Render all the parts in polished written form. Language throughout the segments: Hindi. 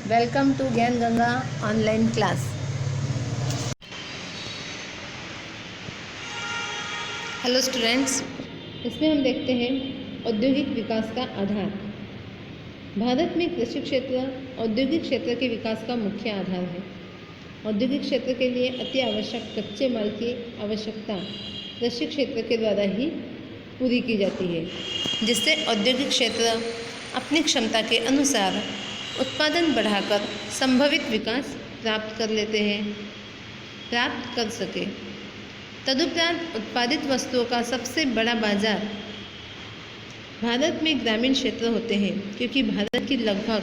वेलकम टू ज्ञान Ganga online class. Hello students, इसमें हम देखते हैं औद्योगिक विकास का आधार। भारत में कृषि क्षेत्र औद्योगिक क्षेत्र के विकास का मुख्य आधार है। औद्योगिक क्षेत्र के लिए अति आवश्यक कच्चे माल की आवश्यकता कृषि क्षेत्र के द्वारा ही पूरी की जाती है, जिससे औद्योगिक क्षेत्र अपनी क्षमता के अनुसार उत्पादन बढ़ाकर संभवित विकास प्राप्त कर सके। तदुपरांत उत्पादित वस्तुओं का सबसे बड़ा बाजार भारत में ग्रामीण क्षेत्र होते हैं, क्योंकि भारत की लगभग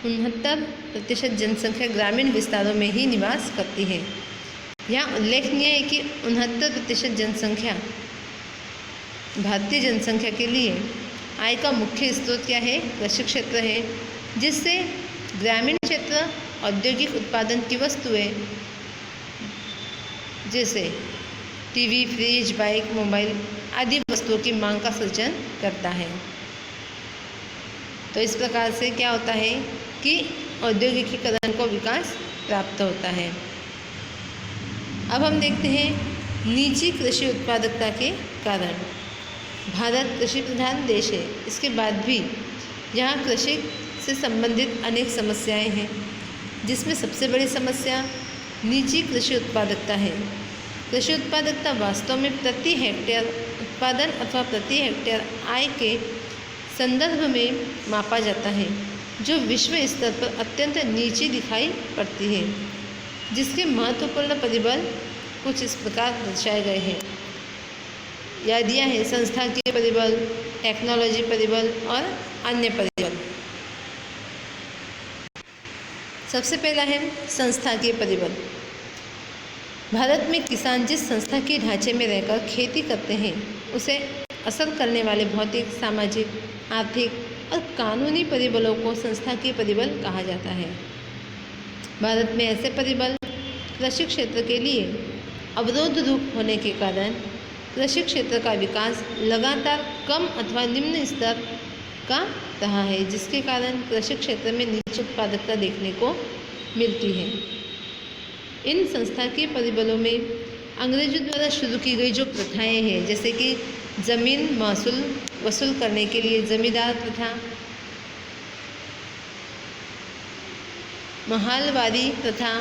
69% जनसंख्या ग्रामीण विस्तारों में ही निवास करती है। यहाँ उल्लेखनीय है कि 69% जनसंख्या भारतीय जनसंख्या के लिए आय का मुख्य स्रोत क्या है? कृषि क्षेत्र है, जिससे ग्रामीण क्षेत्र औद्योगिक उत्पादन की वस्तुएं जैसे टीवी, फ्रिज, बाइक, मोबाइल आदि वस्तुओं की मांग का सृजन करता है। तो इस प्रकार से क्या होता है कि औद्योगिकीकरण को विकास प्राप्त होता है। अब हम देखते हैं नीची कृषि उत्पादकता के कारण। भारत कृषि प्रधान देश है, इसके बाद भी यहाँ कृषि से संबंधित अनेक समस्याएं हैं, जिसमें सबसे बड़ी समस्या नीची कृषि उत्पादकता है। कृषि उत्पादकता वास्तव में प्रति हेक्टेयर उत्पादन अथवा प्रति हेक्टेयर आय के संदर्भ में मापा जाता है, जो विश्व स्तर पर अत्यंत नीची दिखाई पड़ती है, जिसके महत्वपूर्ण परिबल कुछ इस प्रकार दर्शाए गए हैं या दिया है: संस्थाकीय परिबल, टेक्नोलॉजी परिबल और अन्य परिबल। सबसे पहला है संस्थाकीय परिबल। भारत में किसान जिस संस्था के ढांचे में रहकर खेती करते हैं, उसे असर करने वाले भौतिक, सामाजिक, आर्थिक और कानूनी परिबलों को संस्थाकीय परिबल कहा जाता है। भारत में ऐसे परिबल कृषि क्षेत्र के लिए अवरोध रूप होने के कारण कृषि क्षेत्र का विकास लगातार कम अथवा निम्न स्तर का रहा है, जिसके कारण कृषि क्षेत्र में नीची उत्पादकता देखने को मिलती है। इन संस्थाकीय परिबलों में अंग्रेजों द्वारा शुरू की गई जो प्रथाएं हैं, जैसे कि जमीन महसूल वसूल करने के लिए जमींदार प्रथा, महालवारी प्रथा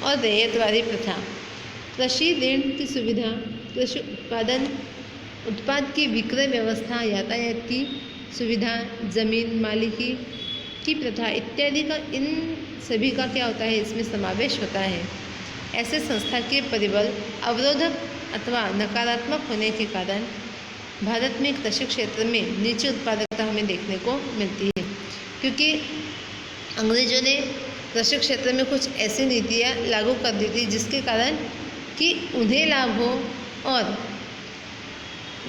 और रैयतवारी प्रथा, कृषि ऋण की सुविधा, कृषि उत्पाद की विक्रय व्यवस्था, यातायात की सुविधा, जमीन मालिकी की प्रथा इत्यादि का इन सभी का क्या होता है, इसमें समावेश होता है। ऐसे संस्थाकीय परिबल अवरोधक अथवा नकारात्मक होने के कारण भारत में कृषि क्षेत्र में नीची उत्पादकता हमें देखने को मिलती है, क्योंकि अंग्रेजों ने कृषि क्षेत्र में कुछ ऐसी नीतियाँ लागू कर दी थी जिसके कारण कि उन्हें लाभ हो और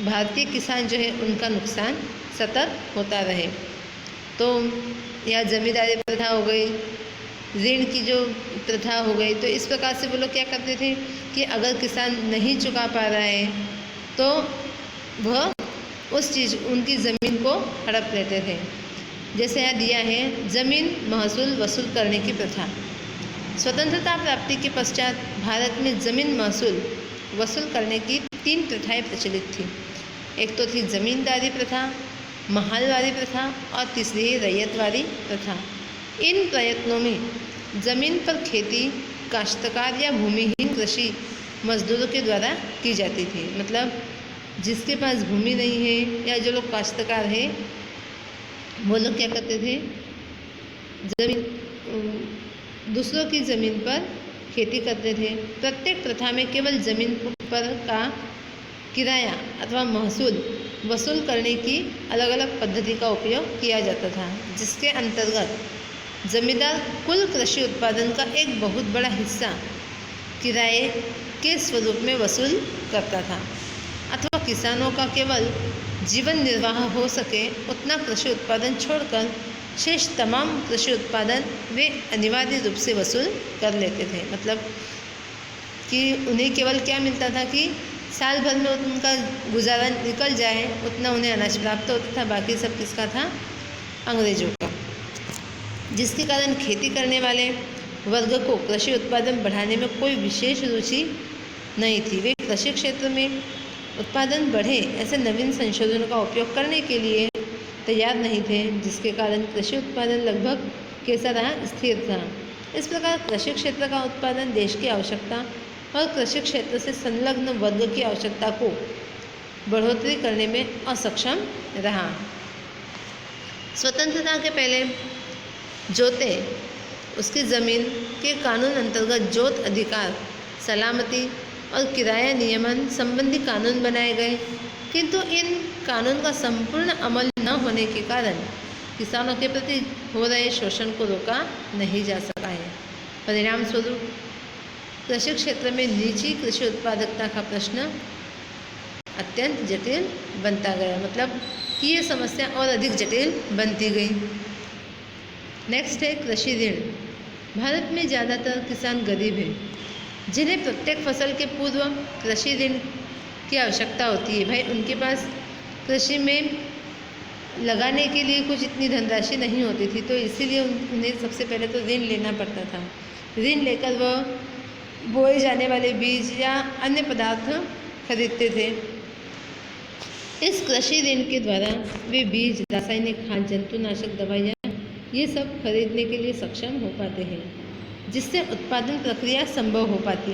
भारतीय किसान जो है उनका नुकसान सतत होता रहे। तो या जमींदारी प्रथा हो गई, ऋण की जो प्रथा हो गई, तो इस प्रकार से वो लोग क्या करते थे कि अगर किसान नहीं चुका पा रहा है तो वह उस चीज़ उनकी ज़मीन को हड़प लेते थे। जैसे यहाँ दिया है ज़मीन महसूल वसूल करने की प्रथा। स्वतंत्रता प्राप्ति के पश्चात भारत में ज़मीन महसूल वसूल करने की 3 प्रथाएं प्रचलित थी। एक तो थी जमींदारी प्रथा, महालवारी प्रथा और तीसरी है रैयतवारी प्रथा। इन प्रयत्नों में ज़मीन पर खेती काश्तकार या भूमिहीन कृषि मजदूरों के द्वारा की जाती थी। मतलब जिसके पास भूमि नहीं है या जो लोग काश्तकार हैं, वो लोग क्या करते थे, दूसरों की ज़मीन पर खेती करते थे। प्रत्येक प्रथा में केवल ज़मीन पर का किराया अथवा महसूल वसूल करने की अलग अलग पद्धति का उपयोग किया जाता था, जिसके अंतर्गत जमींदार कुल कृषि उत्पादन का एक बहुत बड़ा हिस्सा किराए के स्वरूप में वसूल करता था, अथवा किसानों का केवल जीवन निर्वाह हो सके उतना कृषि उत्पादन छोड़कर शेष तमाम कृषि उत्पादन वे अनिवार्य रूप से वसूल कर लेते थे। मतलब कि उन्हें केवल क्या मिलता था कि साल भर में उनका गुजारा निकल जाए उतना उन्हें अनाज प्राप्त होता था, बाकी सब किसका था? अंग्रेजों का। जिसके कारण खेती करने वाले वर्ग को कृषि उत्पादन बढ़ाने में कोई विशेष रुचि नहीं थी। वे कृषि क्षेत्र में उत्पादन बढ़े ऐसे नवीन संशोधनों का उपयोग करने के लिए तैयार नहीं थे, जिसके कारण कृषि उत्पादन लगभग कैसा रहा, स्थिर था। इस प्रकार कृषि क्षेत्र का उत्पादन देश की आवश्यकता और कृषि क्षेत्र से संलग्न वर्ग की आवश्यकता को बढ़ोतरी करने में असक्षम रहा। स्वतंत्रता के पहले जोते उसकी ज़मीन के कानून अंतर्गत जोत अधिकार, सलामती और किराया नियमन संबंधी कानून बनाए गए, किंतु इन कानून का संपूर्ण अमल न होने के कारण किसानों के प्रति हो रहे शोषण को रोका नहीं जा सका है। परिणाम स्वरूप कृषि क्षेत्र में निजी कृषि उत्पादकता का प्रश्न अत्यंत जटिल बनता गया, मतलब कि ये समस्या और अधिक जटिल बनती गई। नेक्स्ट है कृषि ऋण। भारत में ज़्यादातर किसान गरीब हैं, जिन्हें प्रत्येक फसल के पूर्व कृषि ऋण की आवश्यकता होती है। भाई उनके पास कृषि में लगाने के लिए कुछ इतनी धनराशि नहीं होती थी, तो इसीलिए उन्हें सबसे पहले तो ऋण लेना पड़ता था। ऋण लेकर वह बोए जाने वाले बीज या अन्य पदार्थ खरीदते थे। इस कृषि ऋण के द्वारा वे बीज, रासायनिक खाद, जंतुनाशक दवाइयाँ ये सब खरीदने के लिए सक्षम हो पाते हैं, जिससे उत्पादन प्रक्रिया संभव हो पाती।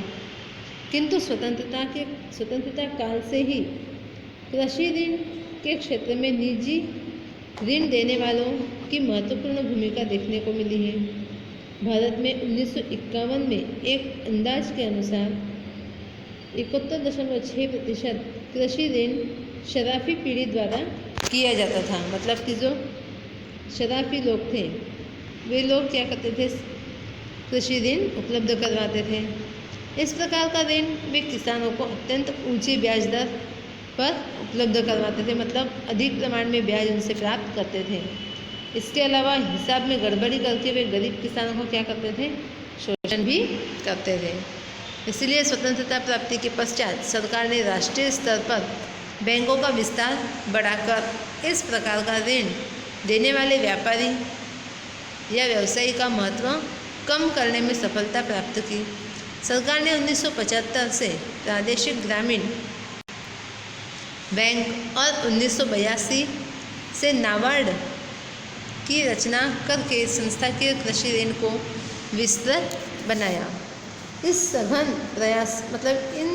किंतु स्वतंत्रता काल से ही कृषि ऋण के क्षेत्र में निजी ऋण देने वालों की महत्वपूर्ण भूमिका देखने को मिली है। भारत में 1951 में एक अंदाज के अनुसार 71.6% कृषि ऋण शराफी पीढ़ी द्वारा किया जाता था। मतलब कि जो शराफी लोग थे वे लोग क्या करते थे, कृषि ऋण उपलब्ध करवाते थे। इस प्रकार का ऋण वे किसानों को अत्यंत ऊंची ब्याज दर पर उपलब्ध करवाते थे, मतलब अधिक प्रमाण में ब्याज उनसे प्राप्त करते थे। इसके अलावा हिसाब में गड़बड़ी करके वे गरीब किसानों को क्या करते थे, शोषण भी करते थे। इसलिए स्वतंत्रता प्राप्ति के पश्चात सरकार ने राष्ट्रीय स्तर पर बैंकों का विस्तार बढ़ाकर इस प्रकार का ऋण देने वाले व्यापारी या व्यवसायी का महत्व कम करने में सफलता प्राप्त की। सरकार ने 1975 से प्रादेशिक ग्रामीण बैंक और 1982 से नाबार्ड की रचना करके संस्थाकीय कृषि ऋण को विस्तृत बनाया। इस सघन प्रयास, मतलब इन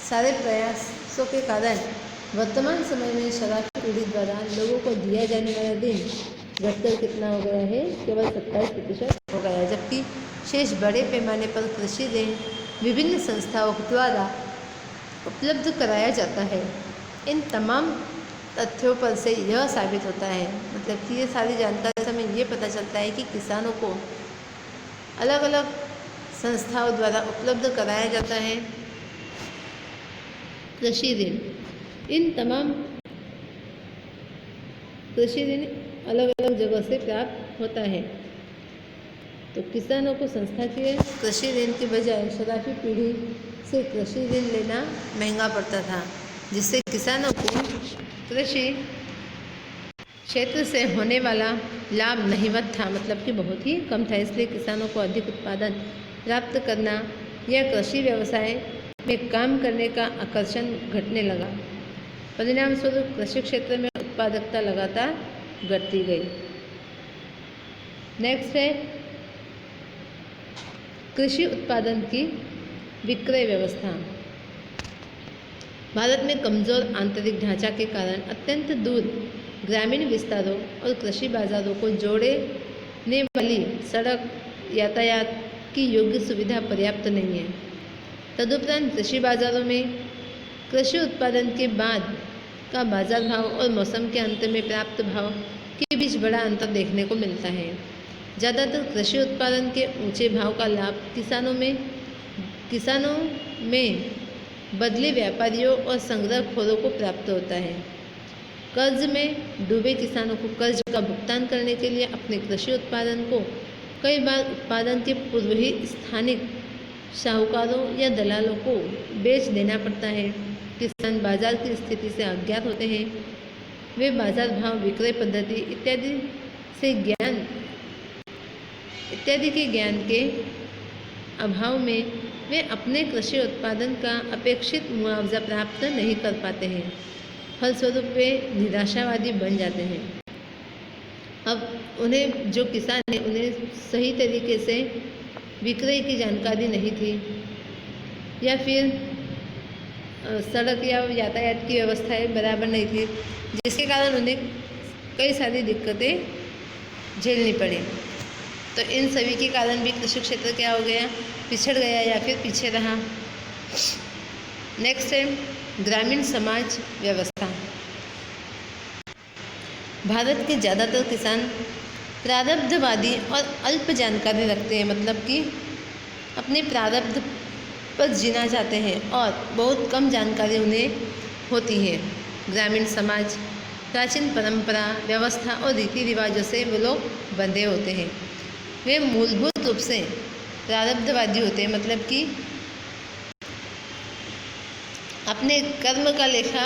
सारे प्रयासों के कारण वर्तमान समय में शराफी पीढ़ी द्वारा लोगों को दिया जाने वाला ऋण घटकर कितना हो गया है, केवल 27% हो गया है, जबकि शेष बड़े पैमाने पर कृषि ऋण विभिन्न संस्थाओं द्वारा उपलब्ध कराया जाता है। इन तमाम तथ्यों पर से यह साबित होता है, मतलब कि ये सारी जानकारी से हमें ये पता चलता है कि किसानों को अलग अलग संस्थाओं द्वारा उपलब्ध कराया जाता है कृषि ऋण। इन तमाम कृषि ऋण अलग अलग जगह से प्राप्त होता है। तो किसानों को संस्थाकीय कृषि ऋण के बजाय शराफी पीढ़ी से कृषि ऋण लेना महंगा पड़ता था, जिससे किसानों को कृषि क्षेत्र से होने वाला लाभ नहीवत था, मतलब कि बहुत ही कम था। इसलिए किसानों को अधिक उत्पादन प्राप्त करना या कृषि व्यवसाय में काम करने का आकर्षण घटने लगा। परिणाम स्वरूप कृषि क्षेत्र में उत्पादकता लगातार घटती गई। नेक्स्ट है कृषि उत्पादन की विक्रय व्यवस्था। भारत में कमज़ोर आंतरिक ढांचा के कारण अत्यंत दूर ग्रामीण विस्तारों और कृषि बाजारों को जोड़ने वाली सड़क यातायात की योग्य सुविधा पर्याप्त नहीं है। तदुपरांत कृषि बाजारों में कृषि उत्पादन के बाद का बाजार भाव और मौसम के अंत में प्राप्त भाव के बीच बड़ा अंतर देखने को मिलता है। ज़्यादातर कृषि उत्पादन के ऊंचे भाव का लाभ किसानों में बदले व्यापारियों और संग्रहखोरों को प्राप्त होता है। कर्ज में डूबे किसानों को कर्ज का भुगतान करने के लिए अपने कृषि उत्पादन को कई बार उत्पादन के पूर्व ही स्थानिक साहूकारों या दलालों को बेच देना पड़ता है। किसान बाजार की स्थिति से अज्ञात होते हैं। वे बाजार भाव, विक्रय पद्धति इत्यादि से ज्ञान इत्यादि के ज्ञान के अभाव में वे अपने कृषि उत्पादन का अपेक्षित मुआवजा प्राप्त नहीं कर पाते हैं। फलस्वरूप वे निराशावादी बन जाते हैं। अब उन्हें जो किसान है उन्हें सही तरीके से विक्रय की जानकारी नहीं थी, या फिर सड़क या यातायात की व्यवस्थाएं बराबर नहीं थी, जिसके कारण उन्हें कई सारी दिक्कतें झेलनी पड़ी। तो इन सभी के कारण भी कृषि क्षेत्र क्या हो गया, पिछड़ गया या फिर पीछे रहा। नेक्स्ट है ग्रामीण समाज व्यवस्था। भारत के ज़्यादातर किसान प्रारब्धवादी और अल्प जानकारी रखते हैं, मतलब कि अपने प्रारब्ध पर जीना चाहते हैं और बहुत कम जानकारी उन्हें होती है। ग्रामीण समाज प्राचीन परंपरा, व्यवस्था और रीति रिवाजों से वो लोग बंधे होते हैं। वे मूलभूत रूप से प्रारब्धवादी होते हैं, मतलब कि अपने कर्म का लेखा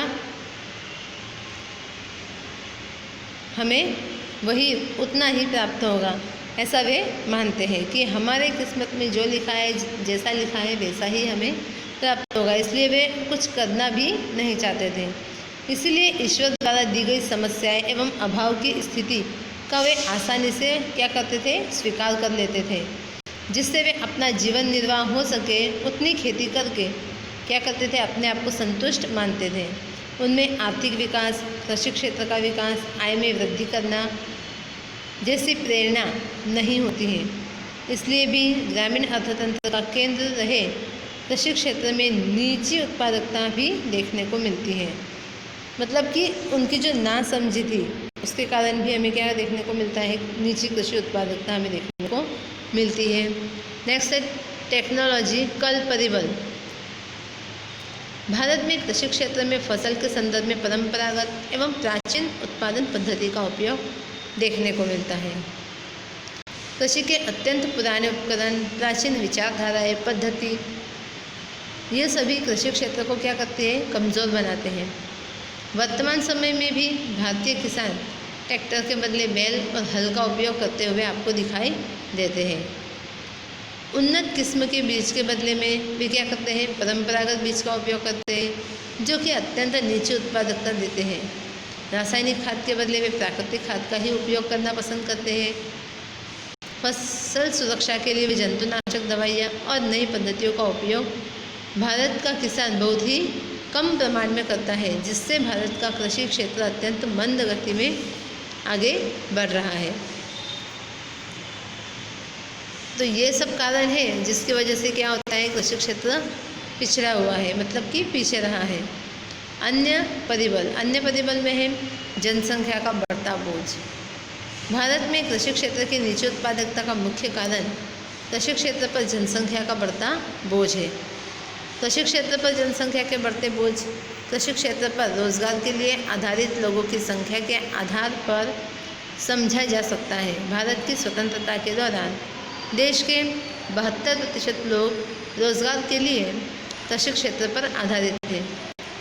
हमें वही उतना ही प्राप्त होगा, ऐसा वे मानते हैं कि हमारे किस्मत में जो लिखा है, जैसा लिखा है वैसा ही हमें प्राप्त होगा। इसलिए वे कुछ करना भी नहीं चाहते थे। इसलिए ईश्वर द्वारा दी गई समस्याएं एवं अभाव की स्थिति का वे आसानी से क्या करते थे, स्वीकार कर लेते थे, जिससे वे अपना जीवन निर्वाह हो सके उतनी खेती करके क्या करते थे, अपने आप को संतुष्ट मानते थे। उनमें आर्थिक विकास, कृषि क्षेत्र का विकास, आय में वृद्धि करना जैसी प्रेरणा नहीं होती है। इसलिए भी ग्रामीण अर्थतंत्र का केंद्र रहे कृषि क्षेत्र में नीची उत्पादकता भी देखने को मिलती है। मतलब कि उनकी जो नासमझी थी उसके कारण भी हमें क्या देखने को मिलता है, नीची कृषि उत्पादकता हमें देखने को मिलती है। नेक्स्ट है टेक्नोलॉजी कल परिबल। भारत में कृषि क्षेत्र में फसल के संदर्भ में परंपरागत एवं प्राचीन उत्पादन पद्धति का उपयोग देखने को मिलता है। कृषि के अत्यंत पुराने उपकरण, प्राचीन विचारधाराएं, पद्धति, ये सभी कृषि क्षेत्र को क्या करते हैं, कमज़ोर बनाते हैं। वर्तमान समय में भी भारतीय किसान ट्रैक्टर के बदले बैल और हल का उपयोग करते हुए आपको दिखाई देते हैं। उन्नत किस्म के बीज के बदले में वे क्या करते हैं, परंपरागत बीज का उपयोग करते हैं, जो कि अत्यंत नीची उत्पादकता देते हैं। रासायनिक खाद के बदले वे प्राकृतिक खाद का ही उपयोग करना पसंद करते हैं। फसल सुरक्षा के लिए वे जंतुनाशक दवाइयाँ और नई पद्धतियों का उपयोग भारत का किसान बहुत ही कम प्रमाण में करता है, जिससे भारत का कृषि क्षेत्र अत्यंत मंद गति में आगे बढ़ रहा है। तो ये सब कारण है जिसकी वजह से क्या होता है, कृषि क्षेत्र पिछड़ा हुआ है, मतलब कि पीछे रहा है। अन्य परिबल में है जनसंख्या का बढ़ता बोझ। भारत में कृषि क्षेत्र की नीची उत्पादकता का मुख्य कारण कृषि क्षेत्र पर जनसंख्या का बढ़ता बोझ है। कृषि क्षेत्र पर जनसंख्या के बढ़ते बोझ कृषि क्षेत्र पर रोजगार के लिए आधारित लोगों की संख्या के आधार पर समझा जा सकता है। भारत की स्वतंत्रता के दौरान देश के 72% लोग रोजगार के लिए कृषि क्षेत्र पर आधारित थे।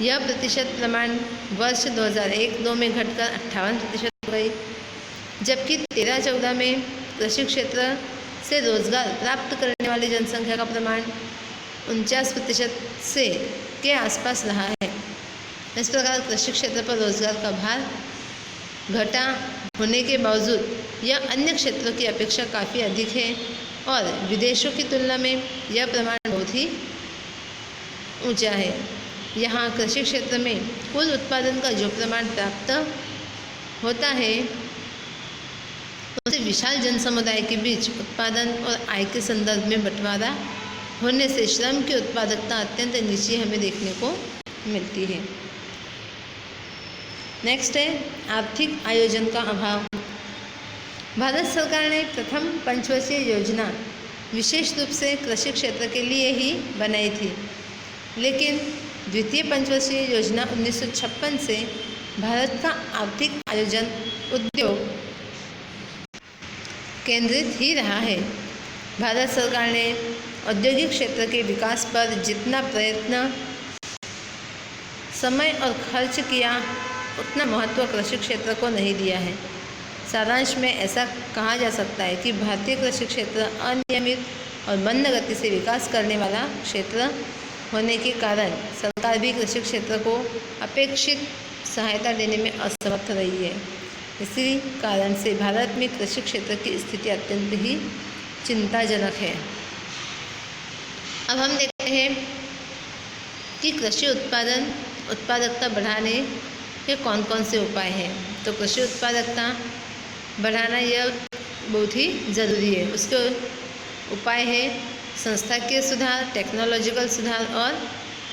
यह प्रतिशत प्रमाण वर्ष 2001-2 में घटकर 58% हो गई, जबकि 13-14 में कृषि क्षेत्र से रोजगार प्राप्त करने वाली जनसंख्या का प्रमाण 49% से के आसपास रहा है। इस प्रकार कृषि क्षेत्र पर रोजगार का भार घटा होने के बावजूद यह अन्य क्षेत्रों की अपेक्षा काफ़ी अधिक है और विदेशों की तुलना में यह प्रमाण बहुत ही ऊंचा है। यहाँ कृषि क्षेत्र में कुल उत्पादन का जो प्रमाण प्राप्त होता है उसे विशाल जनसमुदाय के बीच उत्पादन और आय के संदर्भ में बंटवारा होने से श्रम की उत्पादकता अत्यंत नीची हमें देखने को मिलती है। नेक्स्ट है आर्थिक आयोजन का अभाव। भारत सरकार ने प्रथम पंचवर्षीय योजना विशेष रूप से कृषि क्षेत्र के लिए ही बनाई थी, लेकिन द्वितीय पंचवर्षीय योजना 1956 से भारत का आर्थिक आयोजन उद्योग केंद्रित ही रहा है। भारत सरकार ने औद्योगिक क्षेत्र के विकास पर जितना प्रयत्न, समय और खर्च किया उतना महत्व कृषि क्षेत्र को नहीं दिया है। सारांश में ऐसा कहा जा सकता है कि भारतीय कृषि क्षेत्र अनियमित और मंद गति से विकास करने वाला क्षेत्र होने के कारण सरकार भी कृषि क्षेत्र को अपेक्षित सहायता देने में असमर्थ रही है। इसी कारण से भारत में कृषि क्षेत्र की स्थिति अत्यंत ही चिंताजनक है। अब हम देखते हैं कि कृषि उत्पादकता बढ़ाने के कौन कौन से उपाय हैं। तो कृषि उत्पादकता बढ़ाना यह बहुत ही ज़रूरी है। उसके उपाय है संस्थाकीय सुधार, टेक्नोलॉजिकल सुधार और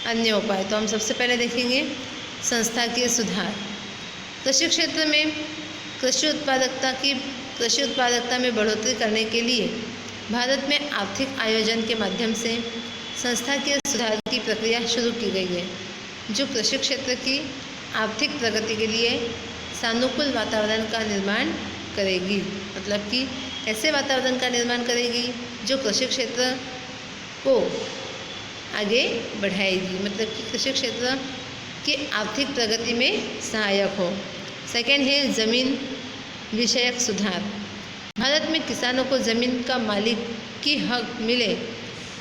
अन्य उपाय। तो हम सबसे पहले देखेंगे संस्थाकीय सुधार। कृषि क्षेत्र में कृषि उत्पादकता में बढ़ोतरी करने के लिए भारत में आर्थिक आयोजन के माध्यम से संस्थाकीय सुधार की प्रक्रिया शुरू की गई है, जो कृषि क्षेत्र की आर्थिक प्रगति के लिए सानुकूल वातावरण का निर्माण करेगी। मतलब कि ऐसे वातावरण का निर्माण करेगी जो कृषि क्षेत्र को आगे बढ़ाएगी, मतलब कि कृषि क्षेत्र की आर्थिक प्रगति में सहायक हो। सेकेंड है ज़मीन विषयक सुधार। भारत में किसानों को ज़मीन का मालिक की हक मिले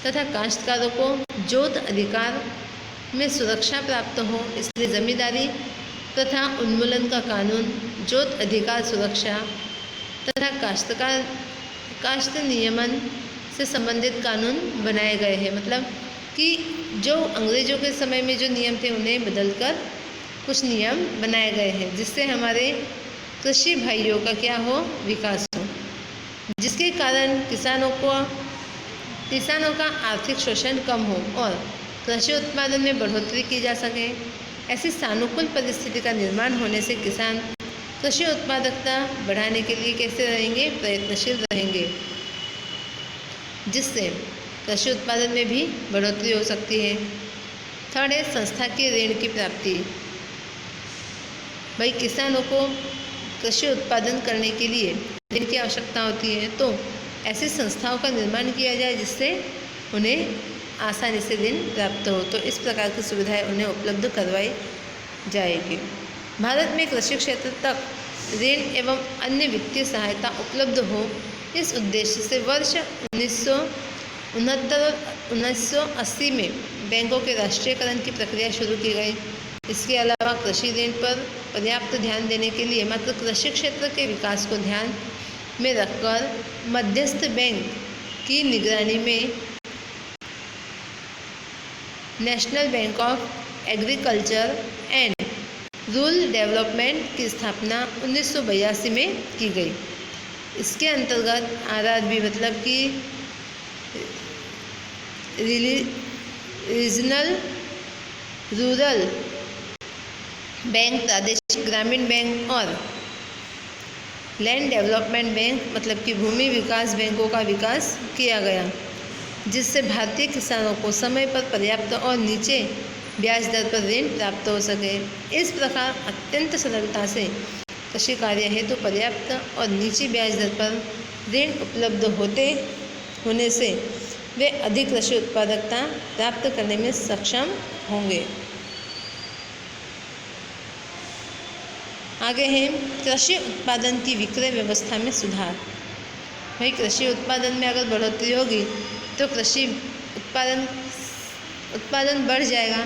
तथा काश्तकारों को जोत अधिकार में सुरक्षा प्राप्त हो, इसलिए जमींदारी तथा उन्मूलन का कानून, जोत अधिकार सुरक्षा तथा काश्त नियमन से संबंधित कानून बनाए गए हैं। मतलब कि जो अंग्रेज़ों के समय में जो नियम थे उन्हें बदलकर कुछ नियम बनाए गए हैं, जिससे हमारे कृषि भाइयों का क्या हो, विकास हो, जिसके कारण किसानों का आर्थिक शोषण कम हो और कृषि उत्पादन में बढ़ोतरी की जा सके। ऐसी सानुकूल परिस्थिति का निर्माण होने से किसान कृषि उत्पादकता बढ़ाने के लिए कैसे रहेंगे, प्रयत्नशील रहेंगे, जिससे कृषि उत्पादन में भी बढ़ोतरी हो सकती है। थर्ड है संस्थाकीय ऋण की प्राप्ति। भाई किसानों को कृषि उत्पादन करने के लिए ऋण की आवश्यकता होती है, तो ऐसी संस्थाओं का निर्माण किया जाए जिससे उन्हें आसानी से ऋण प्राप्त हो। तो इस प्रकार की सुविधाएं उन्हें उपलब्ध करवाई जाएगी। भारत में कृषि क्षेत्र तक ऋण एवं अन्य वित्तीय सहायता उपलब्ध हो, इस उद्देश्य से वर्ष 1980 में बैंकों के राष्ट्रीयकरण की प्रक्रिया शुरू की गई। इसके अलावा कृषि ऋण पर पर्याप्त ध्यान देने के लिए मात्र कृषि क्षेत्र के विकास को ध्यान में रखकर मध्यस्थ बैंक की निगरानी में national bank of agriculture and rural development की स्थापना 1982 में की गई। इसके अंतर्गत आरआरबी मतलब कि रीजनल रूरल बैंक, प्रादेशिक ग्रामीण बैंक और लैंड डेवलपमेंट बैंक मतलब कि भूमि विकास बैंकों का विकास किया गया, जिससे भारतीय किसानों को समय पर पर्याप्त और नीचे ब्याज दर पर ऋण प्राप्त हो सके। इस प्रकार अत्यंत सरलता से कृषि कार्य हेतु पर्याप्त और नीची ब्याज दर पर ऋण उपलब्ध होने से वे अधिक कृषि उत्पादकता प्राप्त करने में सक्षम होंगे। आगे है कृषि उत्पादन की विक्रय व्यवस्था में सुधार। भाई कृषि उत्पादन में अगर बढ़ोतरी होगी तो कृषि उत्पादन बढ़ जाएगा,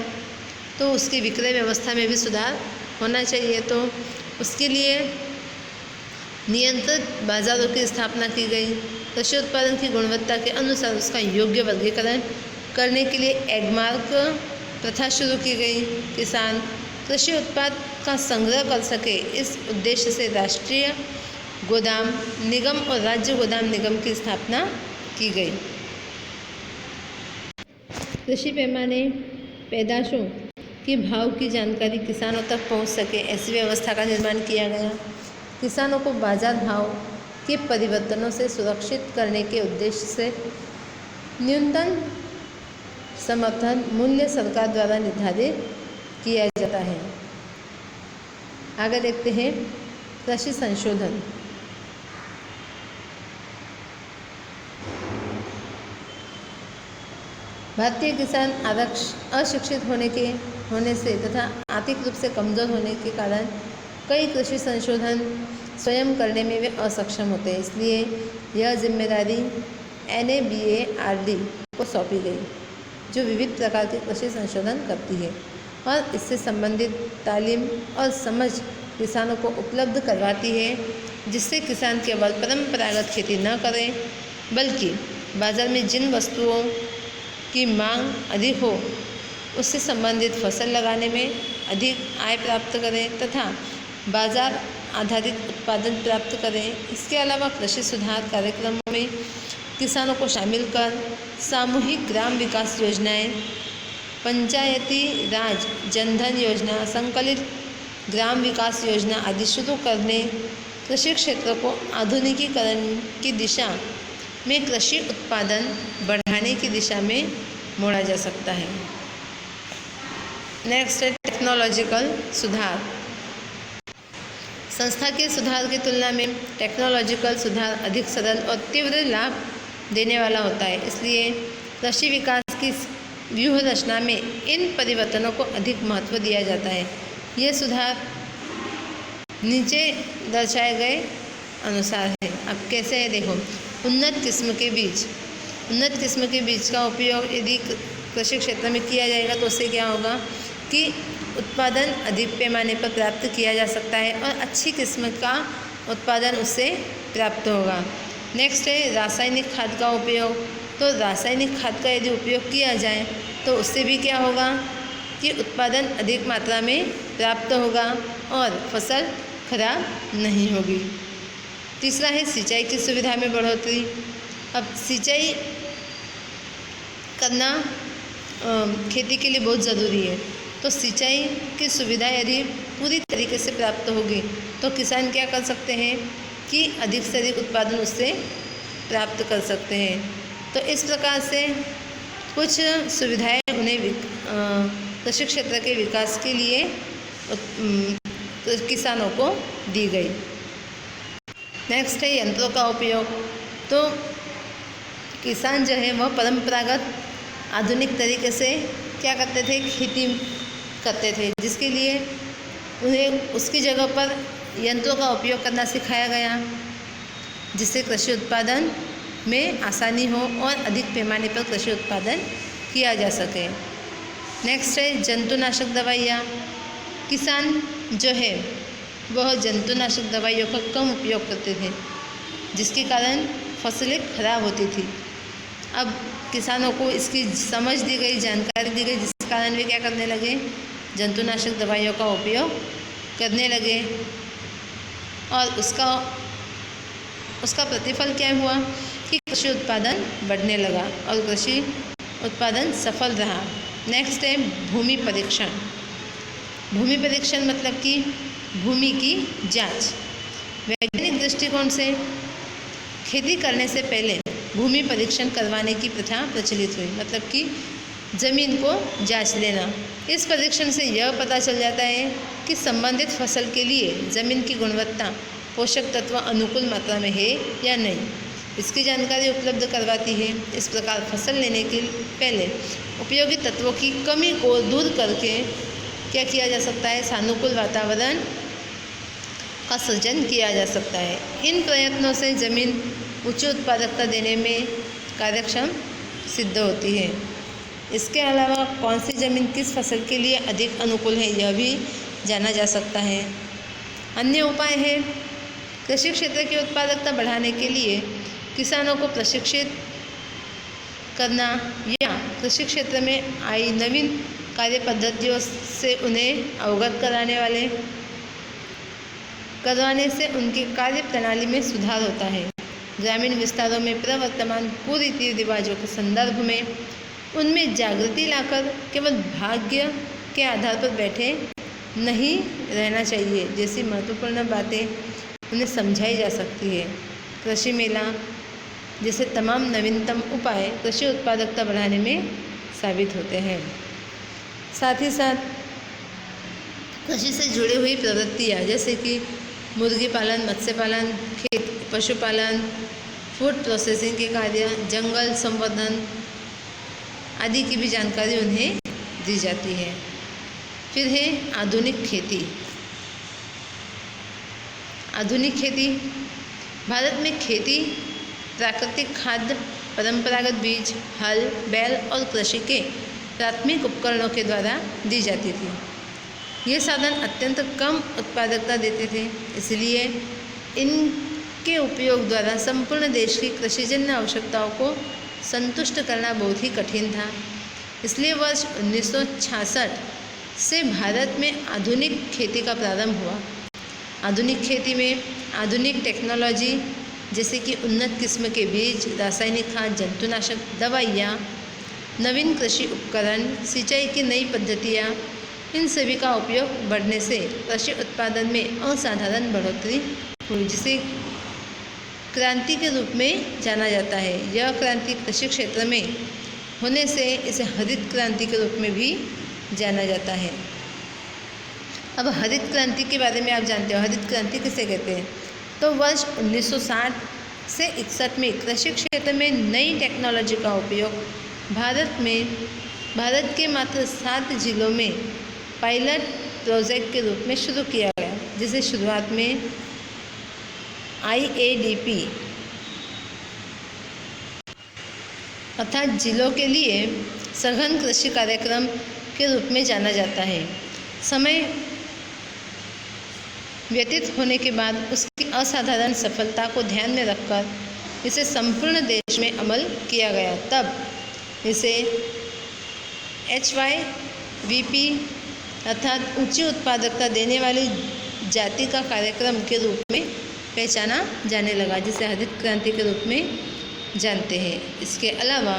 तो उसकी विक्रय व्यवस्था में भी सुधार होना चाहिए। तो उसके लिए नियंत्रित बाज़ारों की स्थापना की गई। कृषि उत्पादन की गुणवत्ता के अनुसार उसका योग्य वर्गीकरण करने के लिए एगमार्क प्रथा शुरू की गई। किसान कृषि उत्पाद का संग्रह कर सके, इस उद्देश्य से राष्ट्रीय गोदाम निगम और राज्य गोदाम निगम की स्थापना की गई। कृषि पैमाने पैदाशों के भाव की जानकारी किसानों तक पहुंच सके, ऐसी व्यवस्था का निर्माण किया गया। किसानों को बाजार भाव के परिवर्तनों से सुरक्षित करने के उद्देश्य से न्यूनतम समर्थन मूल्य सरकार द्वारा निर्धारित किया जाता है। आगे देखते हैं कृषि संशोधन। भारतीय किसान अशिक्षित होने से तथा आर्थिक रूप से कमज़ोर होने के कारण कई कृषि संशोधन स्वयं करने में वे असक्षम होते हैं। इसलिए यह जिम्मेदारी NABARD को सौंपी गई, जो विविध प्रकार के कृषि संशोधन करती है और इससे संबंधित तालीम और समझ किसानों को उपलब्ध करवाती है, जिससे किसान केवल परंपरागत खेती न करें बल्कि बाज़ार में जिन वस्तुओं की मांग अधिक हो उससे संबंधित फसल लगाने में अधिक आय प्राप्त करें तथा बाजार आधारित उत्पादन प्राप्त करें। इसके अलावा कृषि सुधार कार्यक्रमों में किसानों को शामिल कर सामूहिक ग्राम विकास योजनाएं, पंचायती राज जनधन योजना, संकलित ग्राम विकास योजना आदि शुरू करने कृषि क्षेत्र को आधुनिकीकरण की दिशा में कृषि उत्पादन बढ़ाने की दिशा में मोड़ा जा सकता है। नेक्स्ट है टेक्नोलॉजिकल सुधार। संस्था के सुधार की तुलना में टेक्नोलॉजिकल सुधार अधिक सरल और तीव्र लाभ देने वाला होता है। इसलिए कृषि विकास की व्यूह रचना में इन परिवर्तनों को अधिक महत्व दिया जाता है। ये सुधार नीचे दर्शाए गए अनुसार है। अब कैसे है देखो, उन्नत किस्म के बीज का उपयोग यदि कृषि क्षेत्र में किया जाएगा तो उससे क्या होगा कि उत्पादन अधिक पैमाने पर प्राप्त किया जा सकता है और अच्छी किस्म का उत्पादन उससे प्राप्त होगा। नेक्स्ट है रासायनिक खाद का उपयोग। तो रासायनिक खाद का यदि उपयोग किया जाए तो उससे भी क्या होगा कि उत्पादन अधिक मात्रा में प्राप्त होगा और फसल खराब नहीं होगी। तीसरा है सिंचाई की सुविधा में बढ़ोतरी। अब सिंचाई करना खेती के लिए बहुत ज़रूरी है, तो सिंचाई की सुविधा यदि पूरी तरीके से प्राप्त होगी तो किसान क्या कर सकते हैं कि अधिक से अधिक उत्पादन उससे प्राप्त कर सकते हैं। तो इस प्रकार से कुछ सुविधाएं उन्हें कृषि क्षेत्र के विकास के लिए किसानों को दी गई। नेक्स्ट है यंत्रों का उपयोग। तो किसान जो है वह परंपरागत आधुनिक तरीके से क्या करते थे, खेती करते थे, जिसके लिए उन्हें उसकी जगह पर यंत्रों का उपयोग करना सिखाया गया, जिससे कृषि उत्पादन में आसानी हो और अधिक पैमाने पर कृषि उत्पादन किया जा सके। नेक्स्ट है जंतुनाशक दवाइयाँ। किसान जो है वह जंतुनाशक दवाइयों का कम उपयोग करते थे, जिसके कारण फसलें खराब होती थी। अब किसानों को इसकी समझ दी गई, जानकारी दी गई, जिस कारण वे क्या करने लगे, जंतुनाशक दवाइयों का उपयोग करने लगे और उसका प्रतिफल क्या हुआ कि कृषि उत्पादन बढ़ने लगा और कृषि उत्पादन सफल रहा। नेक्स्ट है भूमि परीक्षण। भूमि परीक्षण मतलब कि भूमि की जांच। वैज्ञानिक दृष्टिकोण से खेती करने से पहले भूमि परीक्षण करवाने की प्रथा प्रचलित हुई, मतलब कि ज़मीन को जांच लेना। इस परीक्षण से यह पता चल जाता है कि संबंधित फसल के लिए ज़मीन की गुणवत्ता, पोषक तत्व अनुकूल मात्रा में है या नहीं, इसकी जानकारी उपलब्ध करवाती है। इस प्रकार फसल लेने के पहले उपयोगी तत्वों की कमी को दूर करके क्या किया जा सकता है, सानुकूल वातावरण का सृजन किया जा सकता है। इन प्रयत्नों से ज़मीन उच्च उत्पादकता देने में कार्यक्षम सिद्ध होती है। इसके अलावा कौन सी ज़मीन किस फसल के लिए अधिक अनुकूल है, यह भी जाना जा सकता है। अन्य उपाय है कृषि क्षेत्र की उत्पादकता बढ़ाने के लिए किसानों को प्रशिक्षित करना या कृषि क्षेत्र में आई नवीन कार्य पद्धतियों से उन्हें अवगत करवाने से उनकी कार्य प्रणाली में सुधार होता है। ग्रामीण विस्तारों में प्रवर्तमान कुरीति रिवाजों के संदर्भ में उनमें जागृति लाकर केवल भाग्य के आधार पर बैठे नहीं रहना चाहिए जैसी महत्वपूर्ण बातें उन्हें समझाई जा सकती है। कृषि मेला जैसे तमाम नवीनतम उपाय कृषि उत्पादकता बढ़ाने में साबित होते हैं। साथ ही साथ कृषि से जुड़ी हुई प्रवृत्तियाँ जैसे कि मुर्गी पालन, मत्स्य पालन, पशुपालन, फूड प्रोसेसिंग के कार्य, जंगल संवर्धन आदि की भी जानकारी उन्हें दी जाती है। फिर है आधुनिक खेती। आधुनिक खेती। भारत में खेती प्राकृतिक खाद्य, परंपरागत बीज, हल, बैल और कृषि के प्राथमिक उपकरणों के द्वारा दी जाती थी। ये साधन अत्यंत कम उत्पादकता देते थे, इसलिए इनके उपयोग द्वारा संपूर्ण देश की कृषिजन्य आवश्यकताओं को संतुष्ट करना बहुत ही कठिन था। इसलिए वर्ष 1966 से भारत में आधुनिक खेती का प्रारंभ हुआ। आधुनिक खेती में आधुनिक टेक्नोलॉजी जैसे कि उन्नत किस्म के बीज, रासायनिक खाद, जंतुनाशक दवाइयाँ, नवीन कृषि उपकरण, सिंचाई की नई पद्धतियाँ, इन सभी का उपयोग बढ़ने से कृषि उत्पादन में असाधारण बढ़ोतरी हुई, जिसे क्रांति के रूप में जाना जाता है। यह क्रांति कृषि क्षेत्र में होने से इसे हरित क्रांति के रूप में भी जाना जाता है। अब हरित क्रांति के बारे में आप जानते हो, हरित क्रांति किसे कहते हैं? तो वर्ष 1960 से 61 में कृषि क्षेत्र में नई टेक्नोलॉजी का उपयोग भारत के मात्र 7 जिलों में पायलट प्रोजेक्ट के रूप में शुरू किया गया, जिसे शुरुआत में IADP अर्थात जिलों के लिए सघन कृषि कार्यक्रम के रूप में जाना जाता है। समय व्यतीत होने के बाद उसकी असाधारण सफलता को ध्यान में रखकर इसे संपूर्ण देश में अमल किया गया। तब इसे HYVP अर्थात ऊंची उत्पादकता देने वाली जाति का कार्यक्रम के रूप में पहचाना जाने लगा, जिसे हरित क्रांति के रूप में जानते हैं। इसके अलावा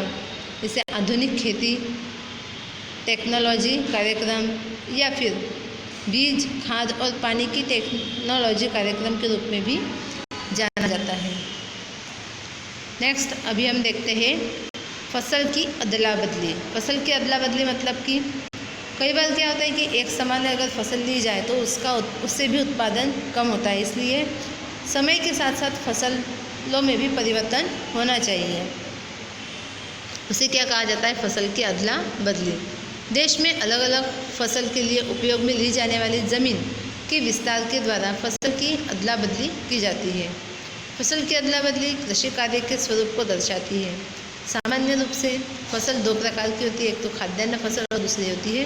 इसे आधुनिक खेती टेक्नोलॉजी कार्यक्रम या फिर बीज, खाद और पानी की टेक्नोलॉजी कार्यक्रम के रूप में भी जाना जाता है। नेक्स्ट अभी हम देखते हैं फसल की अदला बदली। फसल की अदला बदली मतलब कि कई बार क्या होता है कि एक समान अगर फसल ली जाए तो उससे भी उत्पादन कम होता है, इसलिए समय के साथ साथ फसलों में भी परिवर्तन होना चाहिए। उसे क्या कहा जाता है? फसल की अदला बदली। देश में अलग अलग फसल के लिए उपयोग में ली जाने वाली ज़मीन के विस्तार के द्वारा फसल की अदला बदली की जाती है। फसल की अदला बदली कृषि कार्य के स्वरूप को दर्शाती है। सामान्य रूप से फसल 2 प्रकार की होती है, एक तो खाद्यान्न फसल और दूसरी होती है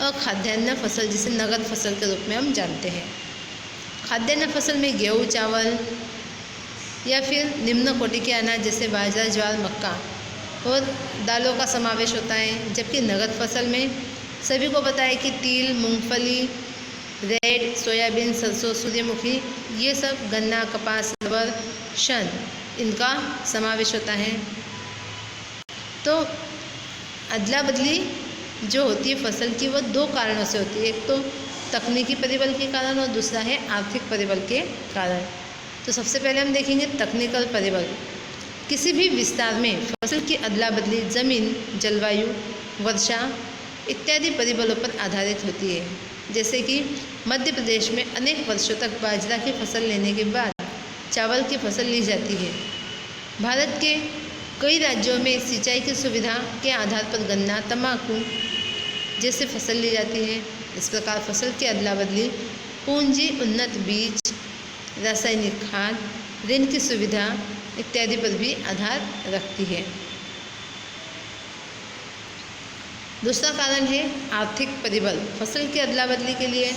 अखाद्यान्न फसल, जिसे नगद फसल के रूप में हम जानते हैं। खाद्यान्न फसल में गेहूँ, चावल या फिर निम्न कोटि के अनाज जैसे बाजरा, ज्वार, मक्का और दालों का समावेश होता है। जबकि नगद फसल में सभी को पता है कि तिल, मूंगफली, रेड, सोयाबीन, सरसों, सूर्यमुखी, ये सब गन्ना, कपास, रबर, शन, इनका समावेश होता है। तो अदला बदली जो होती है फसल की, वो 2 कारणों से होती है। एक तो तकनीकी परिबल के कारण और दूसरा है आर्थिक परिबल के कारण। तो सबसे पहले हम देखेंगे तकनीकल परिबल। किसी भी विस्तार में फसल की अदला बदली ज़मीन, जलवायु, वर्षा इत्यादि परिबलों पर आधारित होती है। जैसे कि मध्य प्रदेश में अनेक वर्षों तक बाजरा की फसल लेने के बाद चावल की फसल ली जाती है। भारत के कई राज्यों में सिंचाई की सुविधा के आधार पर गन्ना, तंबाकू जैसे फसल ली जाती है। इस प्रकार फसल की अदला बदली पूंजी, उन्नत बीज, रासायनिक खाद, ऋण की सुविधा इत्यादि पर भी आधार रखती है। दूसरा कारण है आर्थिक परिबल। फसल की अदला बदली के लिए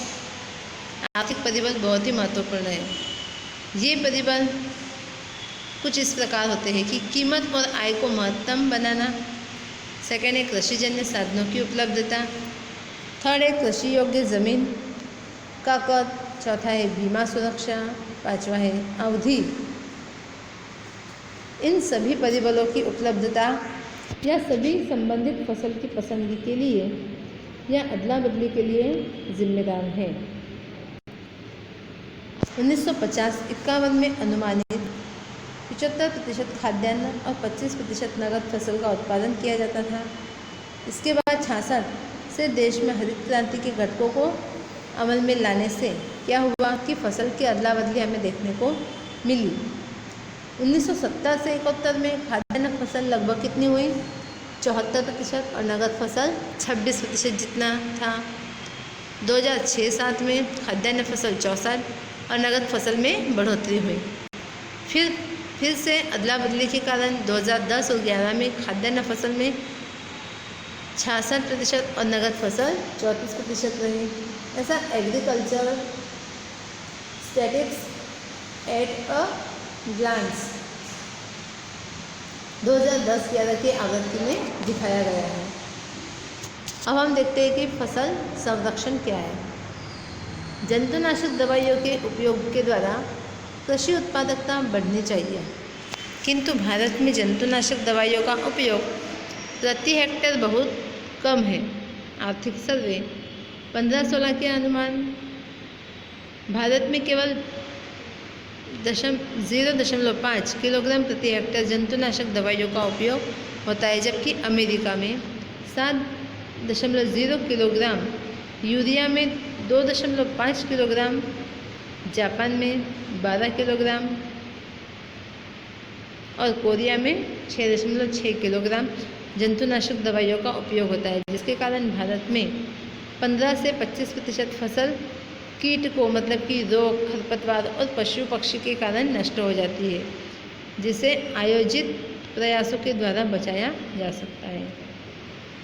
आर्थिक परिबल बहुत ही महत्वपूर्ण है। ये परिबल कुछ इस प्रकार होते हैं कि कीमत और आय को महत्तम बनाना, सेकेंड है कृषिजन्य साधनों की उपलब्धता, थर्ड है कृषि योग्य ज़मीन का कद, चौथा है बीमा सुरक्षा, पांचवा है अवधि। इन सभी परिबलों की उपलब्धता या सभी संबंधित फसल की पसंदगी के लिए या अदला बदली के लिए जिम्मेदार है। 1950-51 में अनुमानित 75% खाद्यान्न और 25% नगद फसल का उत्पादन किया जाता था। इसके बाद 66 से देश में हरित क्रांति के घटकों को अमल में लाने से क्या हुआ कि फसल की अदला बदली हमें देखने को मिली। 1970 से 71 में खाद्यान्न फसल लगभग कितनी हुई? 74% और नगद फसल 26% जितना था। 2006-07 में खाद्यान्न फसल 64, और नगद फसल में बढ़ोतरी हुई। फिर से अदला बदली के कारण 2010 और 11 में खाद्यान्न फसल में 66% और नगद फसल 34% रही। ऐसा agriculture statics at a glance 2010-11 की आवृत्ति में दिखाया गया है। अब हम देखते हैं कि फसल संरक्षण क्या है। जंतुनाशक दवाइयों के उपयोग के द्वारा कृषि उत्पादकता बढ़नी चाहिए, किंतु भारत में जंतुनाशक दवाइयों का उपयोग प्रति हेक्टेयर बहुत कम है। आर्थिक सर्वे 15-16 के अनुमान भारत में केवल 0.5 किलोग्राम प्रति हेक्टेयर जंतुनाशक दवाइयों का उपयोग होता है, जबकि अमेरिका में 7.0 किलोग्राम, यूरिया में 2.5 किलोग्राम, जापान में 12 किलोग्राम और कोरिया में 6.6 किलोग्राम जंतुनाशक दवाइयों का उपयोग होता है, जिसके कारण भारत में 15 से 25% फसल कीट को मतलब कि रोग, खरपतवार और पशु पक्षी के कारण नष्ट हो जाती है, जिसे आयोजित प्रयासों के द्वारा बचाया जा सकता है।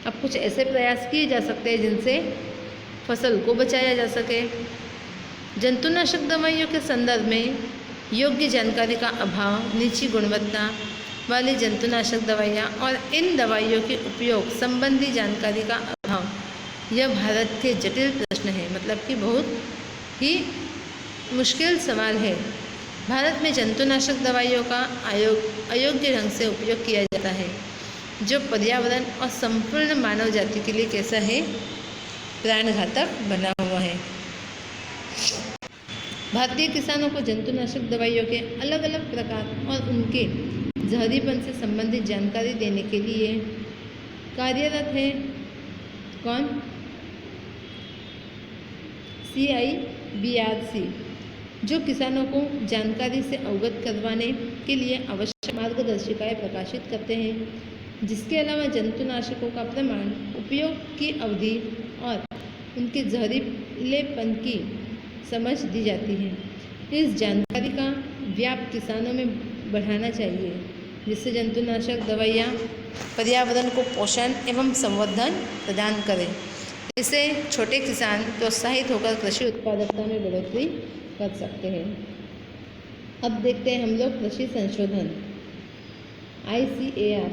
अब कुछ ऐसे प्रयास किए जा सकते हैं जिनसे फसल को बचाया जा सके। जंतुनाशक दवाइयों के संदर्भ में योग्य जानकारी का अभाव, नीची गुणवत्ता वाली जंतुनाशक दवाइयाँ और इन दवाइयों के उपयोग संबंधी जानकारी का अभाव, यह भारत के जटिल प्रश्न है, मतलब कि बहुत ही मुश्किल सवाल है। भारत में जंतुनाशक दवाइयों का अयोग्य ढंग से उपयोग किया जाता है, जो पर्यावरण और संपूर्ण मानव जाति के लिए कैसा है, प्राणघातक बना हुआ है। भारतीय किसानों को जंतुनाशक दवाइयों के अलग अलग प्रकार और उनके जहरीपन से संबंधित जानकारी देने के लिए कार्यरत है कौन? CIBRC, जो किसानों को जानकारी से अवगत करवाने के लिए आवश्यक मार्गदर्शिकाएं प्रकाशित करते हैं, जिसके अलावा जंतुनाशकों का प्रमाण, उपयोग की अवधि और उनके जहरीलेपन की समझ दी जाती है। इस जानकारी का व्याप किसानों में बढ़ाना चाहिए, जिससे जंतुनाशक दवाइयाँ पर्यावरण को पोषण एवं संवर्धन प्रदान करें। इससे छोटे किसान प्रोत्साहित होकर कृषि उत्पादकता में बढ़ोतरी कर सकते हैं। अब देखते हैं हम लोग कृषि संशोधन ICAR।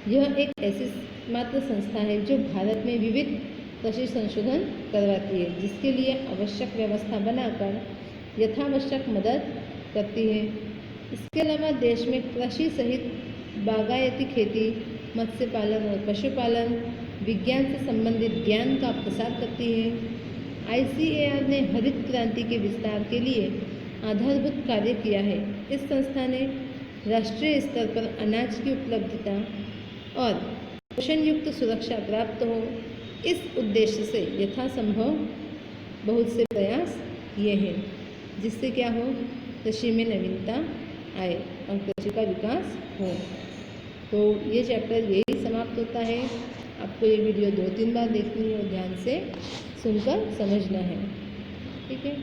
यह एक ऐसी मात्र संस्था है जो भारत में विविध कृषि संशोधन करवाती है, जिसके लिए आवश्यक व्यवस्था बनाकर यथावश्यक मदद करती है। इसके अलावा देश में कृषि सहित बागायती खेती, मत्स्य पालन और पशुपालन विज्ञान से संबंधित ज्ञान का प्रसार करती है। ICAR ने हरित क्रांति के विस्तार के लिए आधारभूत कार्य किया है। इस संस्था ने राष्ट्रीय स्तर पर अनाज की उपलब्धता और पोषण युक्त सुरक्षा प्राप्त हो, इस उद्देश्य से यथासंभव बहुत से प्रयास किए हैं, जिससे क्या हो, कृषि में नवीनता आए और कृषि का विकास हो। तो ये चैप्टर यही समाप्त होता है। आपको ये वीडियो 2-3 बार देखनी है और ध्यान से सुनकर समझना है। ठीक है।